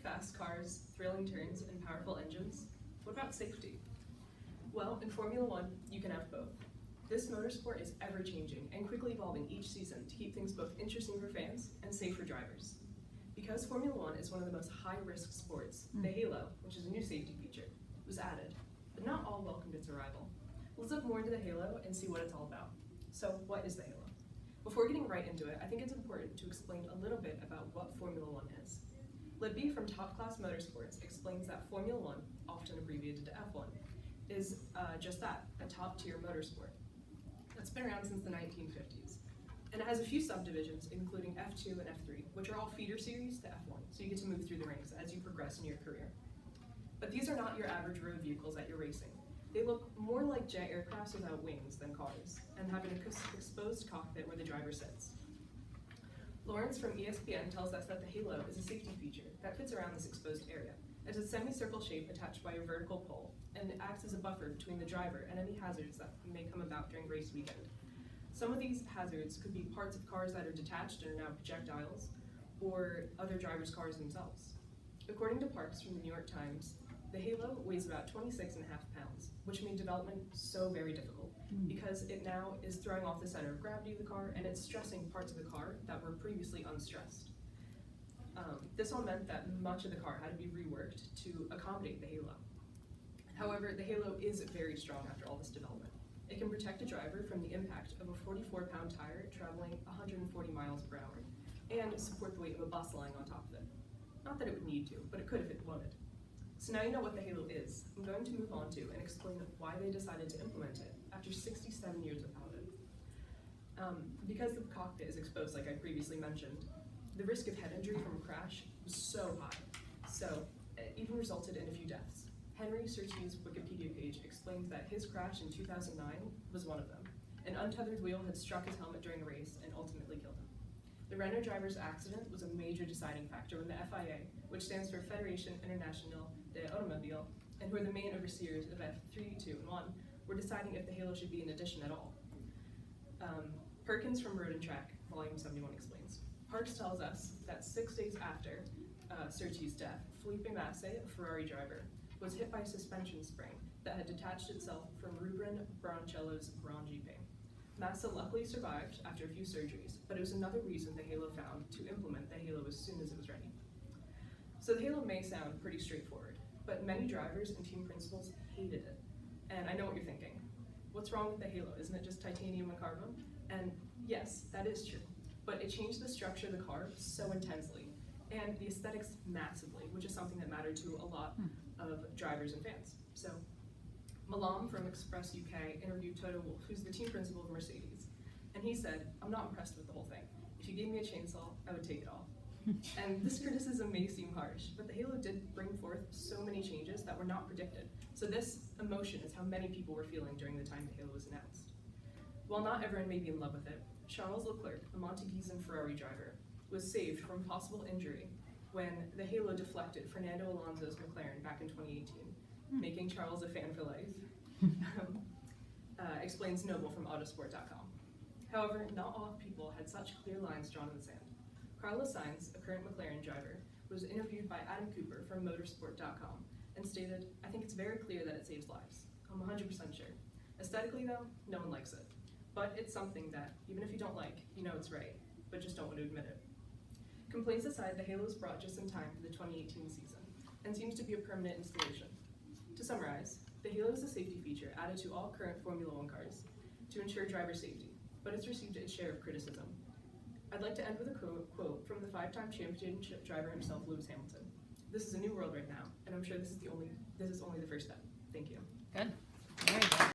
fast cars, thrilling turns, and powerful engines? What about safety? Well, in Formula One, you can have both. This motorsport is ever-changing and quickly evolving each season to keep things both interesting for fans and safe for drivers. Because Formula One is one of the most high-risk sports, the halo, which is a new safety feature, was added, but not all welcomed its arrival. Let's look more into the halo and see what it's all about. So, what is the halo? Before getting right into it, I think it's important to explain a little bit about what Formula One is. Libby from Top Class Motorsports explains that Formula One, often abbreviated to F1, is just that, a top-tier motorsport. It's been around since the 1950s. And it has a few subdivisions, including F2 and F3, which are all feeder series to F1, so you get to move through the ranks as you progress in your career. But these are not your average road vehicles that you're racing. They look more like jet aircrafts without wings than cars, and have an exposed cockpit where the driver sits. Lawrence from ESPN tells us that the halo is a safety feature that fits around this exposed area. It's a semicircle shape attached by a vertical pole, and it acts as a buffer between the driver and any hazards that may come about during race weekend. Some of these hazards could be parts of cars that are detached and are now projectiles, or other drivers' cars themselves. According to Parks from the New York Times, the halo weighs about 26.5 pounds, which made development so very difficult because it now is throwing off the center of gravity of the car and it's stressing parts of the car that were previously unstressed. This all meant that much of the car had to be reworked to accommodate the halo. However, the halo is very strong after all this development. It can protect a driver from the impact of a 44-pound tire traveling 140 miles per hour and support the weight of a bus lying on top of it. Not that it would need to, but it could if it wanted. So now you know what the halo is. I'm going to move on to and explain why they decided to implement it after 67 years without it. Because the cockpit is exposed, like I previously mentioned, the risk of head injury from a crash was so high, so it even resulted in a few deaths. Henry Surtees's Wikipedia page explains that his crash in 2009 was one of them. An untethered wheel had struck his helmet during a race and ultimately killed him. The Renault driver's accident was a major deciding factor when the FIA, which stands for Fédération Internationale de l'Automobile, and who are the main overseers of F3, 2, and 1, were deciding if the halo should be an addition at all. Perkins from Road and Track, Volume 71 explains. Parks tells us that 6 days after Surtees's death, Felipe Massa, a Ferrari driver, was hit by a suspension spring that had detached itself from Rubén Barrichello's Grand Jeep. Massa luckily survived after a few surgeries, but it was another reason the halo found to implement the halo as soon as it was ready. So the halo may sound pretty straightforward, but many drivers and team principals hated it. And I know what you're thinking. What's wrong with the halo? Isn't it just titanium and carbon? And yes, that is true, but it changed the structure of the car so intensely, and the aesthetics massively, which is something that mattered to a lot of drivers and fans. So Malam from Express UK interviewed Toto Wolff, who's the team principal of Mercedes, and he said, "I'm not impressed with the whole thing. If you gave me a chainsaw, I would take it off." And this criticism may seem harsh, but the halo did bring forth so many changes that were not predicted. So this emotion is how many people were feeling during the time the halo was announced. While not everyone may be in love with it, Charles Leclerc, a Montepizan Ferrari driver, was saved from possible injury when the halo deflected Fernando Alonso's McLaren back in 2018, making Charles a fan for life, explains Noble from Autosport.com. However, not all people had such clear lines drawn in the sand. Carlos Sainz, a current McLaren driver, was interviewed by Adam Cooper from Motorsport.com and stated, "I think it's very clear that it saves lives. I'm 100% sure. Aesthetically though, no one likes it. But it's something that, even if you don't like, you know it's right, but just don't want to admit it." Complaints aside, the halo was brought just in time for the 2018 season, and seems to be a permanent installation. To summarize, the halo is a safety feature added to all current Formula One cars to ensure driver safety, but it's received its share of criticism. I'd like to end with a quote from the 5-time championship driver himself, Lewis Hamilton. "This is a new world right now, and I'm sure this is only the first step." Thank you. Good. Very good.